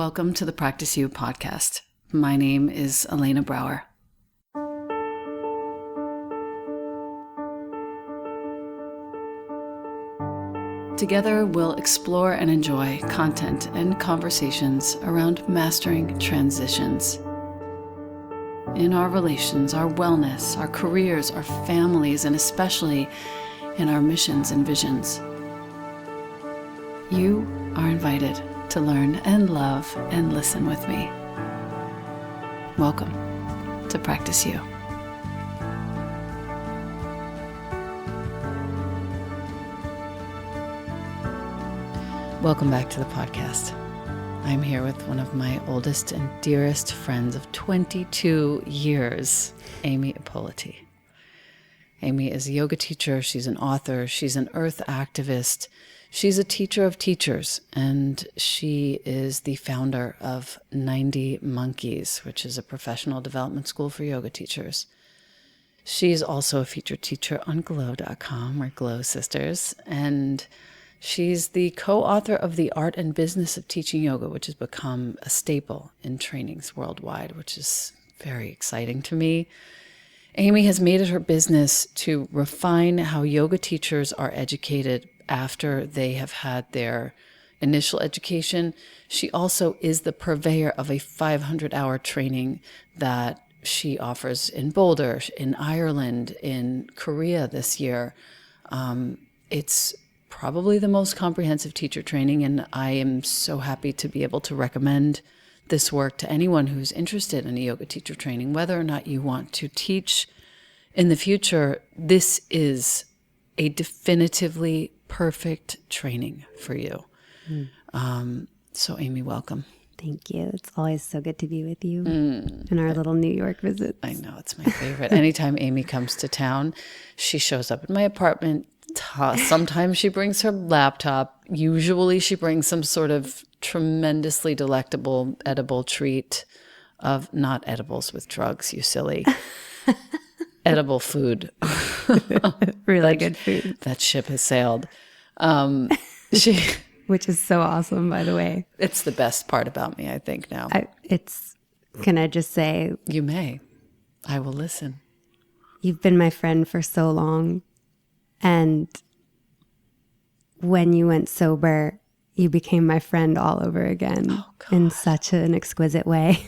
Welcome to the Practice You podcast. My name is Elena Brower. Together, we'll explore and enjoy content and conversations around mastering transitions in our relations, our wellness, our careers, our families, and especially in our missions and visions. You are invited to learn and love and listen with me. Welcome to Practice You. Welcome back to the podcast. I'm here with one of my oldest and dearest friends of 22 years, Amy Ippoliti. Amy is a yoga teacher, she's an author, she's an earth activist, she's a teacher of teachers, and she is the founder of 90 Monkeys, which is a professional development school for yoga teachers. She's also a featured teacher on Glow.com, or Glow Sisters, and she's the co-author of The Art and Business of Teaching Yoga, which has become a staple in trainings worldwide, which is very exciting to me. Amy has made it her business to refine how yoga teachers are educated after they have had their initial education. She also is the purveyor of a 500-hour training that she offers in Boulder, in Ireland, in Korea this year. It's probably the most comprehensive teacher training, and I am so happy to be able to recommend this work to anyone who's interested in a yoga teacher training. Whether or not you want to teach in the future, this is a definitively perfect training for you. So Amy, welcome. Thank you. It's always so good to be with you in our little New York visits. I know, it's my favorite. Anytime Amy comes to town, she shows up at my apartment. Sometimes she brings her laptop. Usually she brings some sort of tremendously delectable edible treat of not edibles with drugs, you silly. Edible food. Really good food. That ship has sailed. Which is so awesome, by the way. It's the best part about me, I think, now. Can I just say? You may. I will listen. You've been my friend for so long. And when you went sober, you became my friend all over again in such an exquisite way.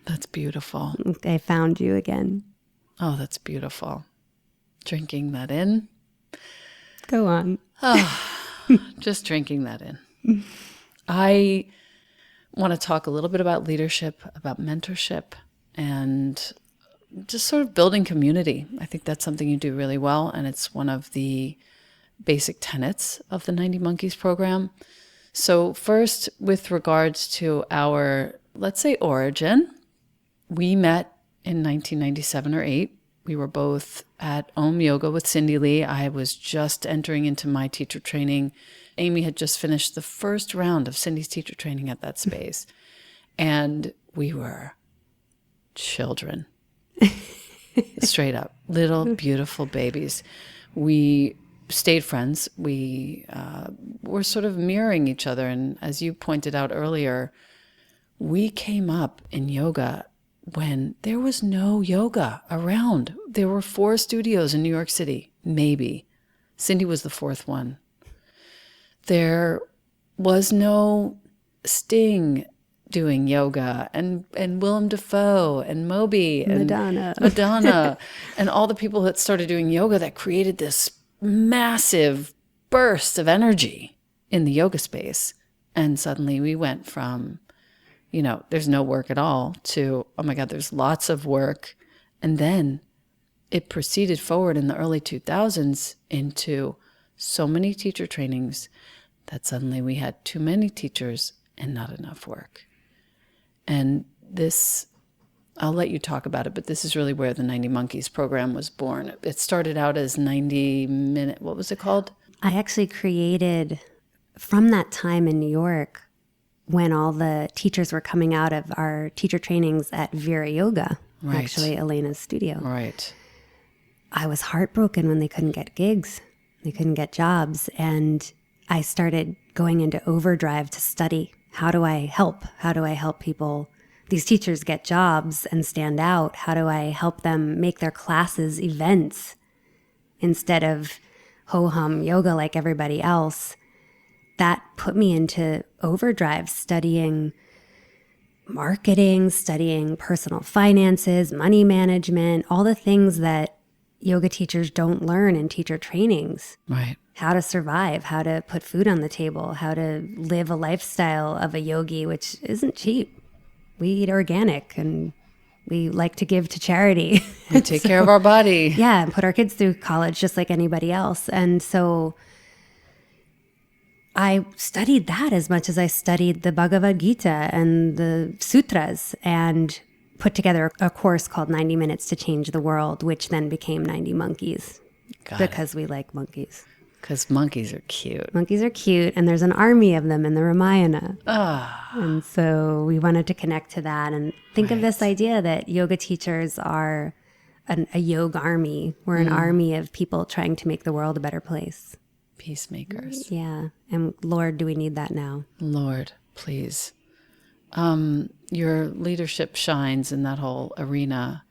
That's beautiful. I found you again. Oh, that's beautiful. Drinking that in. Go on. Just drinking that in. I want to talk a little bit about leadership, about mentorship, and just sort of building community. I think that's something you do really well, and it's one of the basic tenets of the 90 Monkeys program. So first, with regards to our, let's say, origin, we met in 1997 or 8. We were both at Om Yoga with Cindy Lee. I was just entering into my teacher training. Amy had just finished the first round of Cindy's teacher training at that space. And we were children. Straight up, little beautiful babies. We stayed friends. We were sort of mirroring each other. And as you pointed out earlier, we came up in yoga when there was no yoga around. There were 4 studios in New York City, maybe. Cindy was the 4th one. There was no Sting doing yoga, and Willem Dafoe and Moby and Madonna and all the people that started doing yoga that created this massive burst of energy in the yoga space. And suddenly we went from, there's no work at all to, oh my God, there's lots of work. And then it proceeded forward in the early 2000s into so many teacher trainings that suddenly we had too many teachers and not enough work. And this, I'll let you talk about it, but this is really where the 90 Monkeys program was born. It started out as 90-minute, what was it called? I actually created, from that time in New York, when all the teachers were coming out of our teacher trainings at Vera Yoga, Right. actually Elena's studio. Right. I was heartbroken when they couldn't get gigs. They couldn't get jobs. And I started going into overdrive to study how do I help? How do I help people, these teachers, get jobs and stand out? How do I help them make their classes events instead of ho-hum yoga like everybody else? That put me into overdrive, studying marketing, studying personal finances, money management, all the things that yoga teachers don't learn in teacher trainings. Right. How to survive, how to put food on the table, how to live a lifestyle of a yogi, which isn't cheap. We eat organic and we like to give to charity. We take care of our body. Yeah, and put our kids through college just like anybody else. And so I studied that as much as I studied the Bhagavad Gita and the sutras, and put together a course called 90 Minutes to Change the World, which then became 90 Monkeys. Because we like monkeys. Because monkeys are cute. Monkeys are cute, and there's an army of them in the Ramayana. Ah. And so we wanted to connect to that and think of this idea that yoga teachers are a yoga army. We're an army of people trying to make the world a better place. Peacemakers. Yeah. And Lord, do we need that now? Lord, please. Your leadership shines in that whole arena.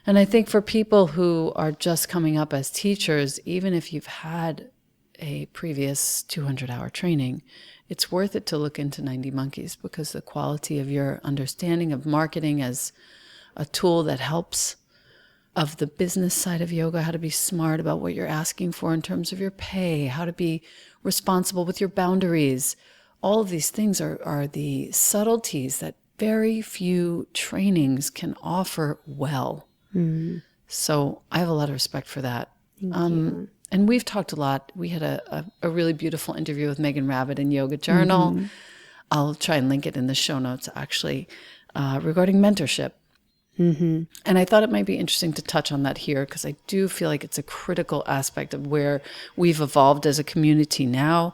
And I think for people who are just coming up as teachers, even if you've had a previous 200-hour training, it's worth it to look into 90 Monkeys, because the quality of your understanding of marketing as a tool that helps, of the business side of yoga, how to be smart about what you're asking for in terms of your pay, how to be responsible with your boundaries. All of these things are the subtleties that very few trainings can offer well. Mm. So I have a lot of respect for that. Thank you. And we've talked a lot. We had a really beautiful interview with Megan Rabbit in Yoga Journal. Mm-hmm. I'll try and link it in the show notes, actually, regarding mentorship. Mm-hmm. And I thought it might be interesting to touch on that here, because I do feel like it's a critical aspect of where we've evolved as a community now.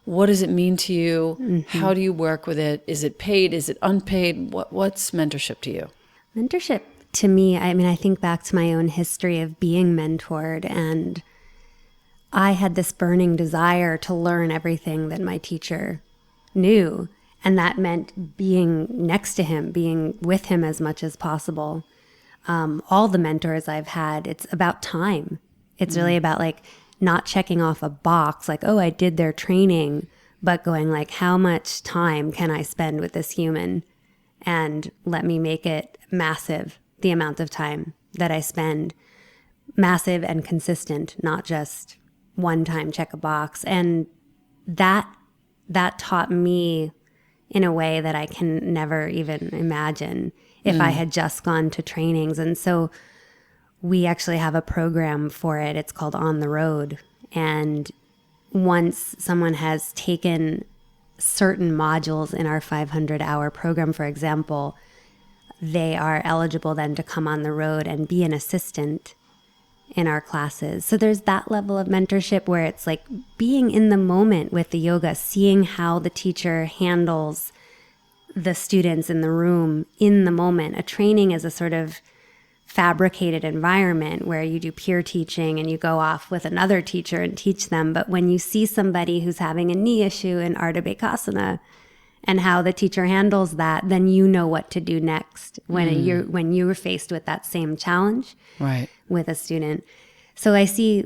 What does it mean to you? Mm-hmm. How do you work with it? Is it paid? Is it unpaid? What's mentorship to you? Mentorship to me, I mean, I think back to my own history of being mentored, and I had this burning desire to learn everything that my teacher knew. And that meant being next to him, being with him as much as possible. All the mentors I've had, it's about time. It's really about like not checking off a box, like, oh, I did their training, but going like, how much time can I spend with this human? And let me make it massive, the amount of time that I spend, massive and consistent, not just one time check a box. And that taught me in a way that I can never even imagine if I had just gone to trainings. And so we actually have a program for it. It's called On the Road. And once someone has taken certain modules in our 500-hour program, for example, they are eligible then to come on the road and be an assistant in our classes. So there's that level of mentorship where it's like being in the moment with the yoga, seeing how the teacher handles the students in the room in the moment. A training is a sort of fabricated environment where you do peer teaching and you go off with another teacher and teach them. But when you see somebody who's having a knee issue in Ardha Bhekasana and how the teacher handles that, then you know what to do next when you're faced with that same challenge with a student. So I see,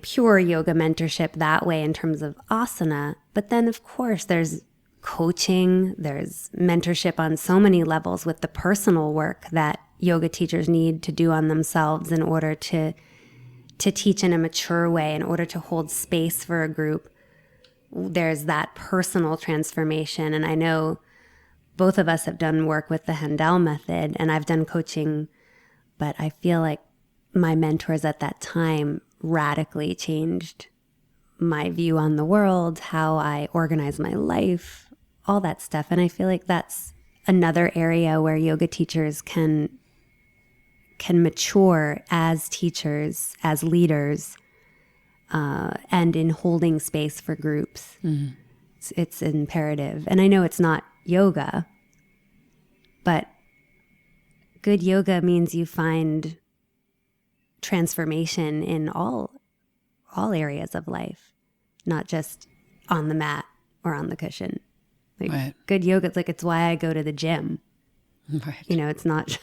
pure yoga mentorship that way in terms of asana. But then, of course, there's coaching, there's mentorship on so many levels with the personal work that yoga teachers need to do on themselves in order to teach in a mature way, in order to hold space for a group. There's that personal transformation. And I know both of us have done work with the Handel method, and I've done coaching, but I feel like my mentors at that time radically changed my view on the world, how I organize my life, all that stuff. And I feel like that's another area where yoga teachers can mature as teachers, as leaders, and in holding space for groups. Mm-hmm. It's imperative. And I know it's not yoga, but good yoga means you find transformation in all areas of life, not just on the mat or on the cushion. Like Right. good yoga, it's like, it's why I go to the gym. Right. You know, it's not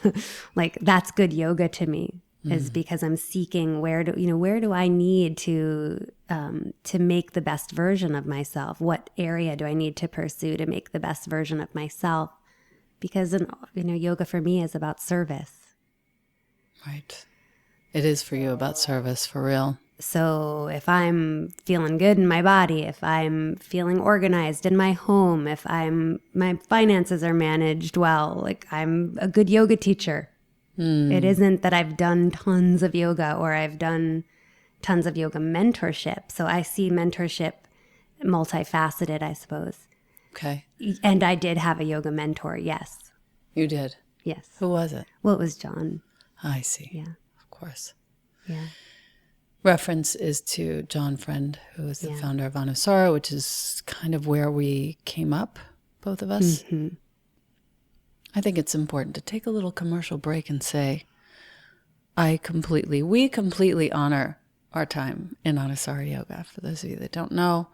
like that's good yoga to me, is because I'm seeking where do I need to make the best version of myself? What area do I need to pursue to make the best version of myself? Because, yoga for me is about service. Right. It is for you about service, for real. So if I'm feeling good in my body, if I'm feeling organized in my home, if my finances are managed well, like I'm a good yoga teacher. It isn't that I've done tons of yoga or I've done tons of yoga mentorship. So I see mentorship multifaceted, I suppose. Okay. And I did have a yoga mentor. Yes. You did. Yes. Who was it? Well, it was John. I see. Yeah. Of course. Yeah. Reference is to John Friend, who is the Yeah. founder of Anusara, which is kind of where we came up, both of us. Mm-hmm. I think it's important to take a little commercial break and say, we completely honor our time in Anusara Yoga. For those of you that don't know,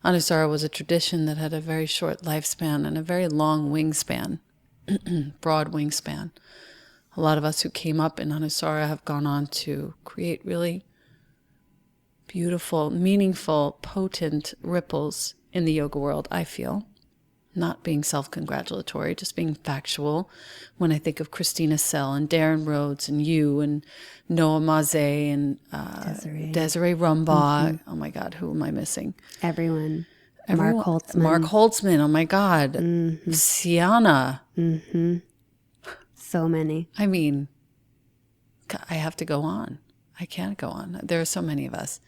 Anusara was a tradition that had a very short lifespan and a very long wingspan, broad wingspan. A lot of us who came up in Anusara have gone on to create really beautiful, meaningful, potent ripples in the yoga world, I feel. Not being self-congratulatory, just being factual. When I think of Christina Sell and Darren Rhodes and you and Noah Maze and Desiree Rumbaugh. Oh my God, who am I missing? Everyone. Everyone. Mark Holtzman. Mark Holtzman, oh my God. Sienna. So many. I mean, I have to go on. I can't go on. There are so many of us.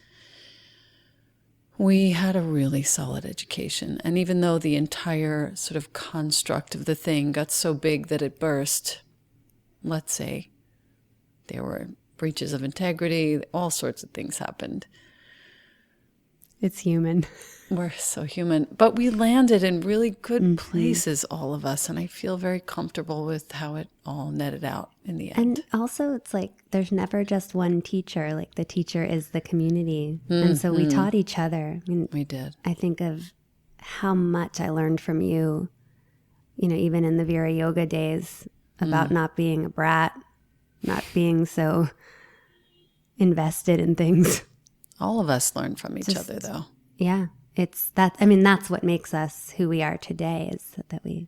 We had a really solid education. And even though the entire sort of construct of the thing got so big that it burst, let's say, there were breaches of integrity, all sorts of things happened. It's human. We're so human. But we landed in really good places, all of us. And I feel very comfortable with how it all netted out in the end. And also, it's like there's never just one teacher. Like the teacher is the community. And so we taught each other. I mean, We did. I think of how much I learned from you, even in the Vira Yoga days about not being a brat, not being so invested in things. All of us learned from each other, though. Yeah. It's that. I mean, that's what makes us who we are today, is that we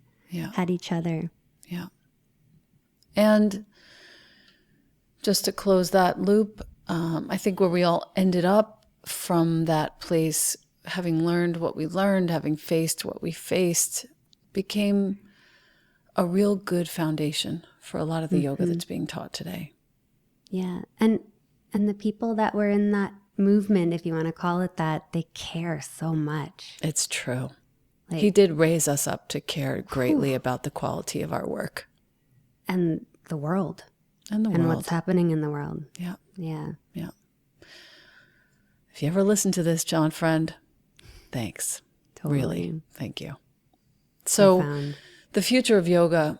had each other. Yeah. And just to close that loop, I think where we all ended up from that place, having learned what we learned, having faced what we faced, became a real good foundation for a lot of the yoga that's being taught today. Yeah. And the people that were in that movement, if you want to call it that, they care so much. It's true. Like, He did raise us up to care greatly about the quality of our work. And the world. And the And world. what's happening in the world. Yeah. Yeah. Yeah. If you ever listen to this, John Friend, thanks. Totally. Really. Thank you. So Profound. the future of yoga,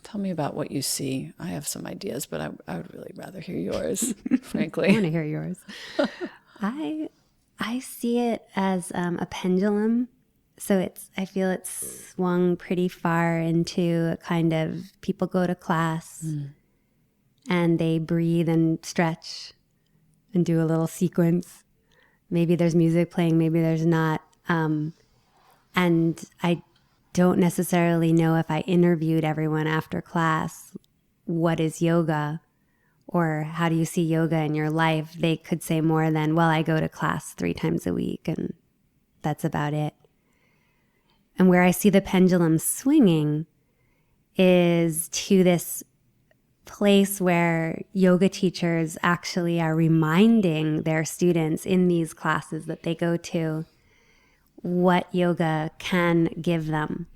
tell me about what you see. I have some ideas, but I would really rather hear yours, I frankly. want to hear yours. I see it as a pendulum. So I feel it's swung pretty far into a kind of, people go to class and they breathe and stretch and do a little sequence. Maybe there's music playing, maybe there's not. And I don't necessarily know if I interviewed everyone after class, what is yoga? Or how do you see yoga in your life? They could say more than, well, I go to class 3 times a week and that's about it. And where I see the pendulum swinging is to this place where yoga teachers actually are reminding their students in these classes that they go to what yoga can give them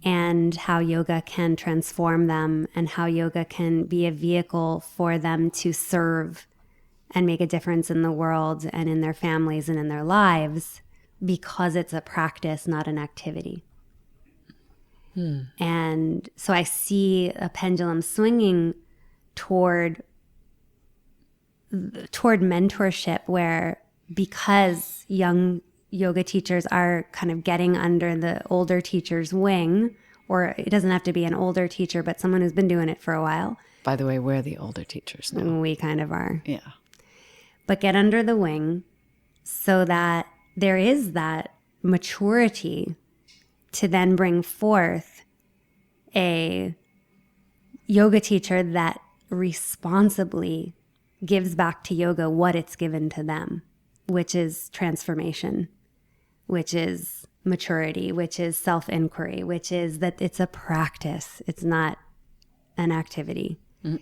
and how yoga can transform them and how yoga can be a vehicle for them to serve and make a difference in the world and in their families and in their lives, because it's a practice, not an activity. And so I see a pendulum swinging toward mentorship, where because young yoga teachers are kind of getting under the older teacher's wing, or it doesn't have to be an older teacher, but someone who's been doing it for a while. By the way, we're the older teachers now. We kind of are. Yeah. But get under the wing so that there is that maturity to then bring forth a yoga teacher that responsibly gives back to yoga what it's given to them, which is transformation, which is maturity, which is self-inquiry, which is that it's a practice. It's not an activity. Mm-hmm.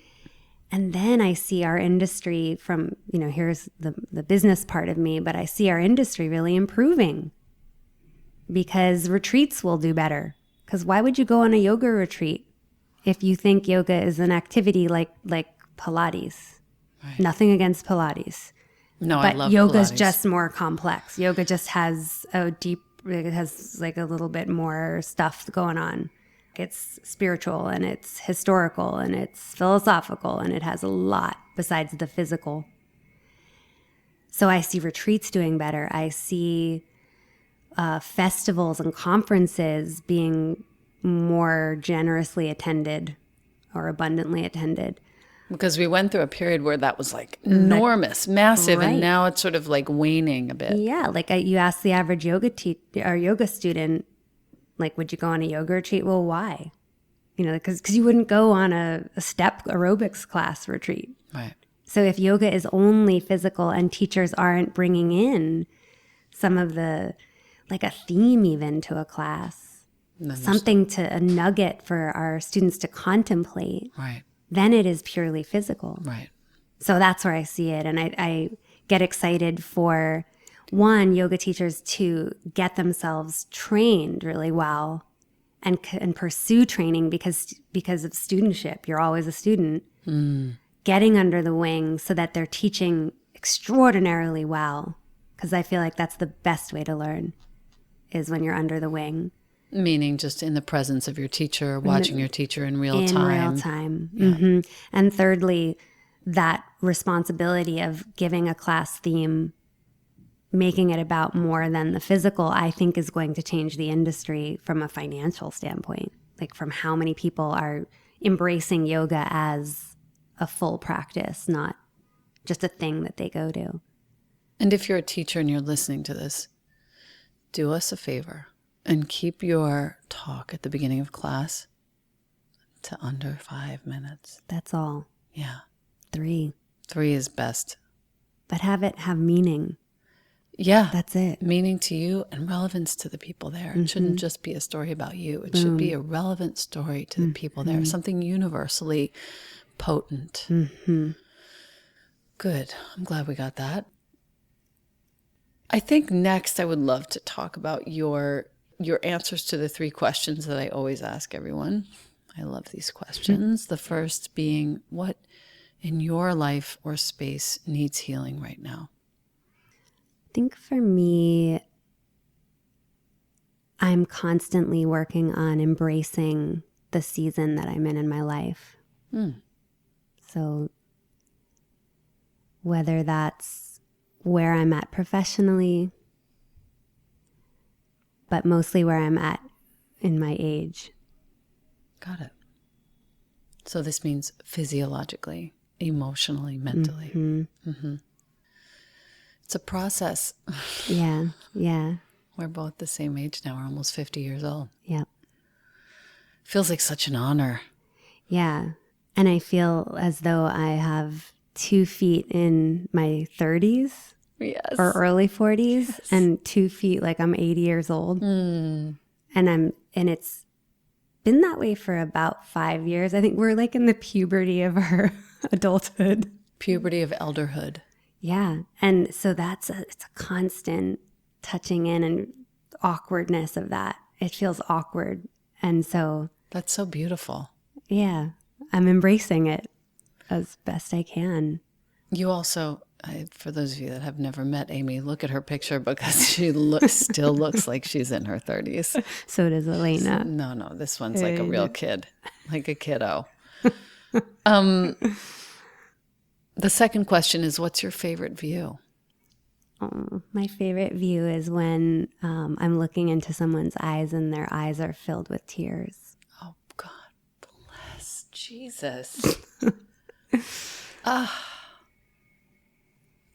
And then I see our industry from, here's the business part of me, but I see our industry really improving because retreats will do better. Because why would you go on a yoga retreat if you think yoga is an activity like Pilates? Right. Nothing against Pilates. No, but I love yoga's Pilates. Just more complex. Yoga just has it has like a little bit more stuff going on. It's spiritual and it's historical and it's philosophical and it has a lot besides the physical. So I see retreats doing better. I see festivals and conferences being more generously attended or abundantly attended. Because we went through a period where that was like enormous, massive, right. And now it's sort of like waning a bit. Yeah, like you ask the average yoga student, like, would you go on a yoga retreat? Well, why? Because you wouldn't go on a step aerobics class retreat. Right. So if yoga is only physical and teachers aren't bringing in some of the, like a theme even to a class, a nugget for our students to contemplate. Right. Then it is purely physical. Right. So that's where I see it. And I get excited for, one, yoga teachers to get themselves trained really well and pursue training because of studentship. You're always a student. Getting under the wing so that they're teaching extraordinarily well. Because I feel like that's the best way to learn is when you're under the wing. Meaning just in the presence of your teacher, watching your teacher in real time. In real time. Yeah. Mm-hmm. And thirdly, that responsibility of giving a class theme, making it about more than the physical, I think is going to change the industry from a financial standpoint. Like from how many people are embracing yoga as a full practice, not just a thing that they go to. And if you're a teacher and you're listening to this, do us a favor. And keep your talk at the beginning of class to under 5 minutes. That's all. Yeah. 3. 3 is best. But have it have meaning. Yeah. That's it. Meaning to you and relevance to the people there. It shouldn't just be a story about you. It should be a relevant story to the people there. Something universally potent. Good. I'm glad we got that. I think next I would love to talk about your answers to the 3 questions that I always ask everyone. I love these questions. The first being, what in your life or space needs healing right now? I think for me, I'm constantly working on embracing the season that I'm in my life. So whether that's where I'm at professionally, but mostly where I'm at in my age. Got it. So this means physiologically, emotionally, mentally. It's a process. Yeah. We're both the same age now. We're almost 50 years old. Yep. Feels like such an honor. Yeah. And I feel as though I have 2 feet in my 30s. Yes. Or early 40s, and 2 feet like I'm 80 years old. And it's been that way for about 5 years. I think we're like in the puberty of our adulthood. Puberty of elderhood. Yeah. And so it's a constant touching in and awkwardness of that. It feels awkward. And so that's so beautiful. Yeah. I'm embracing it as best I can. You also, for those of you that have never met Amy, look at her picture because she still looks like she's in her 30s. So does Elena. No, this one's like a real kid, like a kiddo. The second question is, what's your favorite view? Oh, my favorite view is when I'm looking into someone's eyes and their eyes are filled with tears. Oh, God bless Jesus.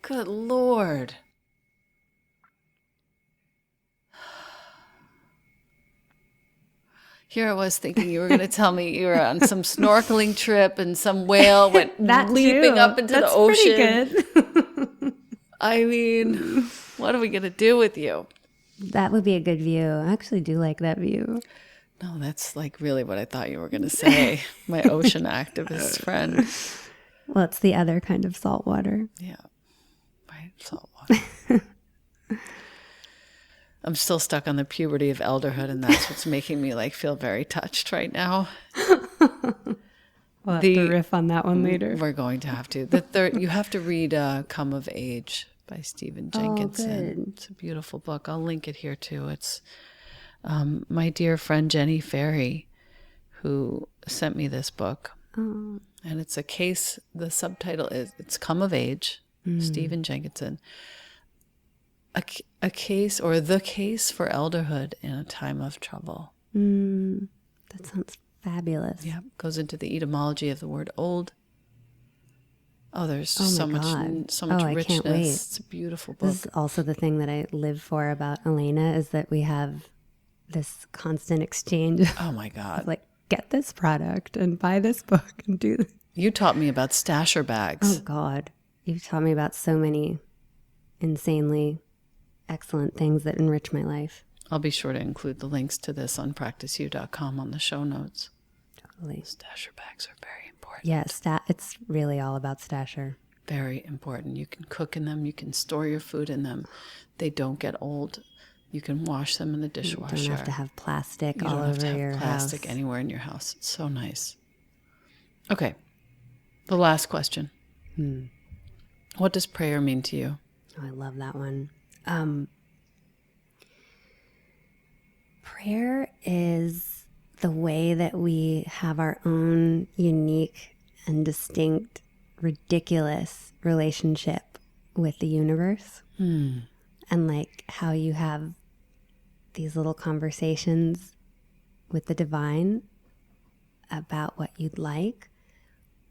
Good Lord. Here I was thinking you were going to tell me you were on some snorkeling trip and some whale went That leaping too. up into That's the ocean. pretty good. I mean, what are we going to do with you? That would be a good view. I actually do like that view. No, that's like really what I thought you were going to say. My ocean activist friend. Well, it's the other kind of salt water. Yeah. Right. Salt water. I'm still stuck on the puberty of elderhood, and that's what's making me like feel very touched right now. We'll have to riff on that one later. We're going to have to. The third, you have to read "Come of Age" by Stephen Jenkinson. Good. It's a beautiful book. I'll link it here too. It's my dear friend Jenny Ferry, who sent me this book, and it's a case. The subtitle is "It's Come of Age," Stephen Jenkinson. A case or the case for elderhood in a time of trouble. That sounds fabulous. Yeah, goes into the etymology of the word old. Oh, there's so much I richness. can't wait. It's a beautiful book. This is also the thing that I live for about Elena is that we have this constant exchange. Oh my God. Like, get this product and buy this book and do this. You taught me about stasher bags. Oh God. You've taught me about so many insanely excellent things that enrich my life. I'll be sure to include the links to this on practiceu.com on the show notes. Totally. Stasher bags are very important. Yes, it's really all about stasher. Very important. You can cook in them. You can store your food in them. They don't get old. You can wash them in the dishwasher. You don't have to have plastic You all don't have over to have your plastic house. anywhere in your house. It's so nice. Okay. The last question. What does prayer mean to you? Oh, I love that one. Prayer is the way that we have our own unique and distinct, ridiculous relationship with the universe. And like how you have these little conversations with the divine about what you'd like.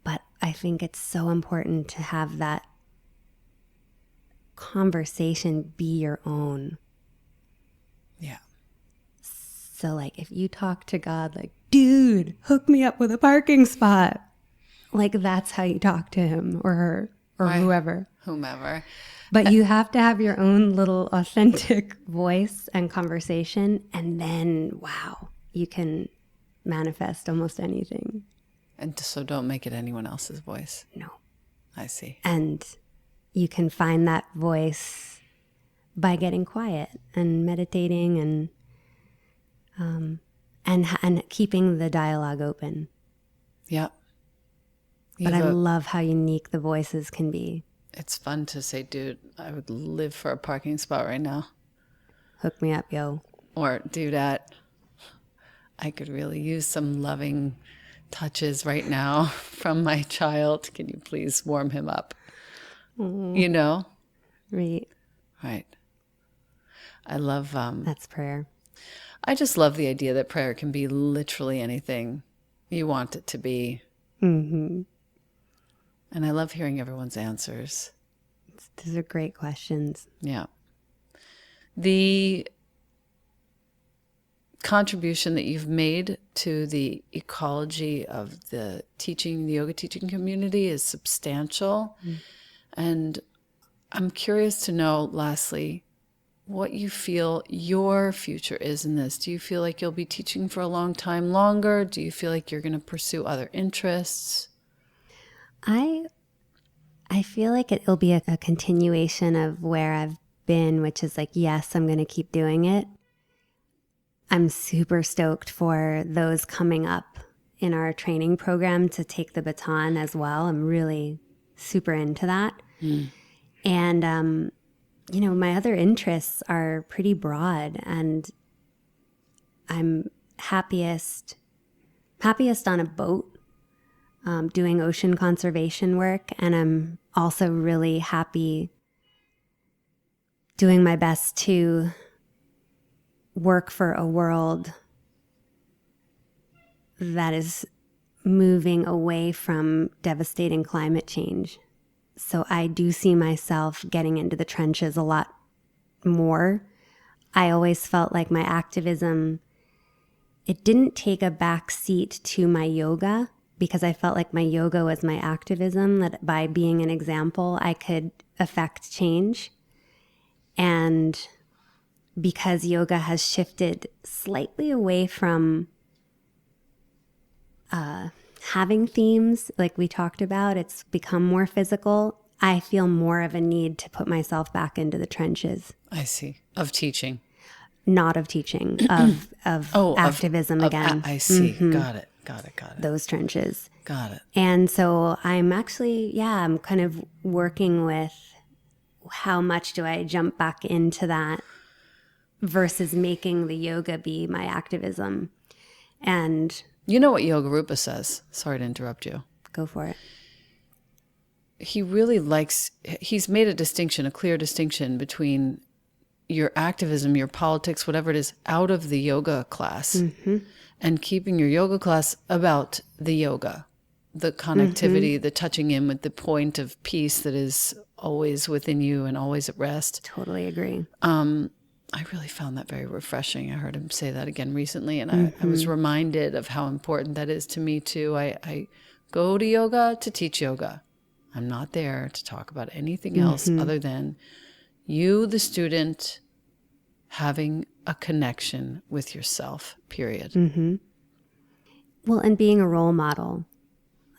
But I think it's so important to have that conversation be your own. Yeah. So like if you talk to God like, dude, hook me up with a parking spot. Like that's how you talk to him or her or Right. whomever. But you have to have your own little authentic voice and conversation. And then, wow, you can manifest almost anything. And so don't make it anyone else's voice. No. I see. And you can find that voice by getting quiet and meditating and keeping the dialogue open. Yeah. But I love how unique the voices can be. It's fun to say, dude, I would live for a parking spot right now. Hook me up, yo. Or, dude, I could really use some loving touches right now from my child. Can you please warm him up? You know? Right. Right. I love... That's prayer. I just love the idea that prayer can be literally anything you want it to be. Mm-hmm. And I love hearing everyone's answers. Those are great questions. Yeah. The contribution that you've made to the ecology of the yoga teaching community is substantial. And I'm curious to know, lastly, what you feel your future is in this. Do you feel like you'll be teaching for a long time longer? Do you feel like you're going to pursue other interests? I feel like it'll be a continuation of where I've been, which is like, yes, I'm going to keep doing it. I'm super stoked for those coming up in our training program to take the baton as well. I'm really super into that. And, you know, my other interests are pretty broad, and I'm happiest on a boat doing ocean conservation work. And I'm also really happy doing my best to work for a world that is moving away from devastating climate change. So I do see myself getting into the trenches a lot more. I always felt like my activism, it didn't take a back seat to my yoga, because I felt like my yoga was my activism, that by being an example, I could affect change. And because yoga has shifted slightly away from having themes like we talked about, it's become more physical. I feel more of a need to put myself back into the trenches. I see. Of teaching. Not of teaching, of activism again. I see. Got it. Those trenches. Got it. And so I'm actually, I'm kind of working with how much do I jump back into that versus making the yoga be my activism. And you know what Yoga Rupa says? Sorry to interrupt you. Go for it. He really he's made a clear distinction between your activism, your politics, whatever it is, out of the yoga class, and keeping your yoga class about the yoga, the connectivity, the touching in with the point of peace that is always within you and always at rest. Totally agree. I really found that very refreshing. I heard him say that again recently, and I was reminded of how important that is to me too. I go to yoga to teach yoga. I'm not there to talk about anything else other than you, the student, having a connection with yourself, period. Well, and being a role model,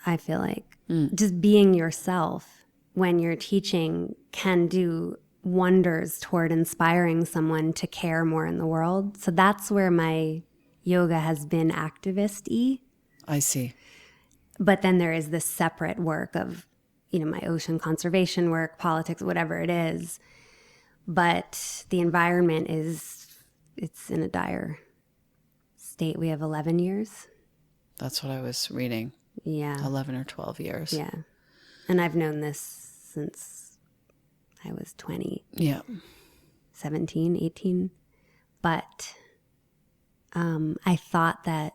I feel like just being yourself when you're teaching can do wonders toward inspiring someone to care more in the world. So that's where my yoga has been activist-y. I see. But then there is this separate work of, my ocean conservation work, politics, whatever it is. But the environment it's in a dire state. We have 11 years. That's what I was reading. Yeah. 11 or 12 years. Yeah. And I've known this since I was 20. Yeah. 17, 18. But I thought that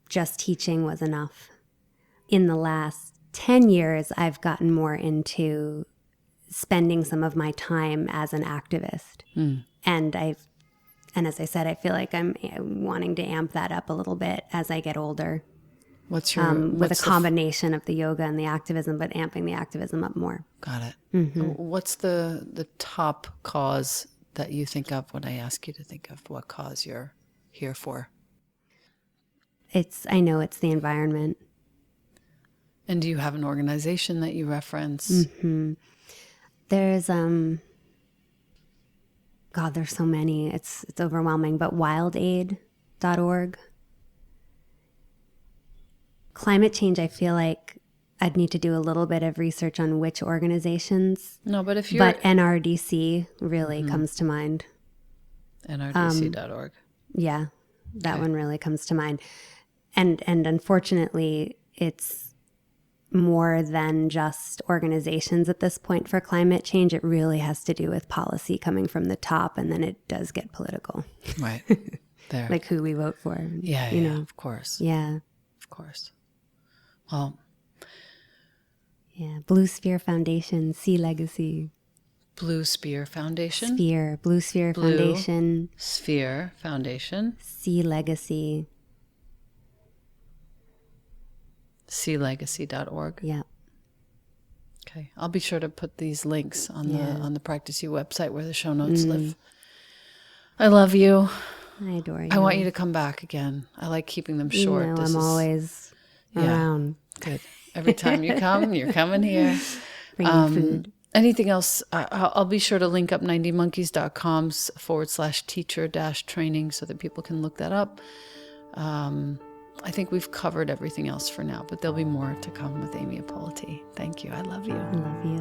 just teaching was enough. In the last 10 years, I've gotten more into spending some of my time as an activist. And as I said, I feel like I'm wanting to amp that up a little bit as I get older. What's a combination of the yoga and the activism, but amping the activism up more. Got it. What's the top cause that you think of when I ask you to think of what cause you're here for? I know it's the environment. And do you have an organization that you reference? There's there's so many. It's overwhelming, but wildaid.org. Climate change, I feel like I'd need to do a little bit of research on which organizations. No, but if you're... But NRDC really comes to mind. NRDC.org. Yeah, that one really comes to mind. And unfortunately, it's more than just organizations at this point for climate change. It really has to do with policy coming from the top, and then it does get political. Right. There. Like who we vote for. Yeah, you know. Of course. Yeah. Of course. Well. Yeah. Blue Sphere Foundation, Sea Legacy. Blue Sphere Foundation? Blue Sphere Foundation. Sphere Foundation. Sea Legacy. SeaLegacy.org. Yeah. Okay. I'll be sure to put these links on the Practice You website where the show notes live. I love you. I adore you. I want you to come back again. I like keeping them short. I'm always around. Good. Every time you come, you're coming here. Bringing food. Anything else? I'll be sure to link up 90monkeys.com/teacher-training so that people can look that up. I think we've covered everything else for now, but there'll be more to come with Amy Ippoliti. Thank you. I love you. I love you.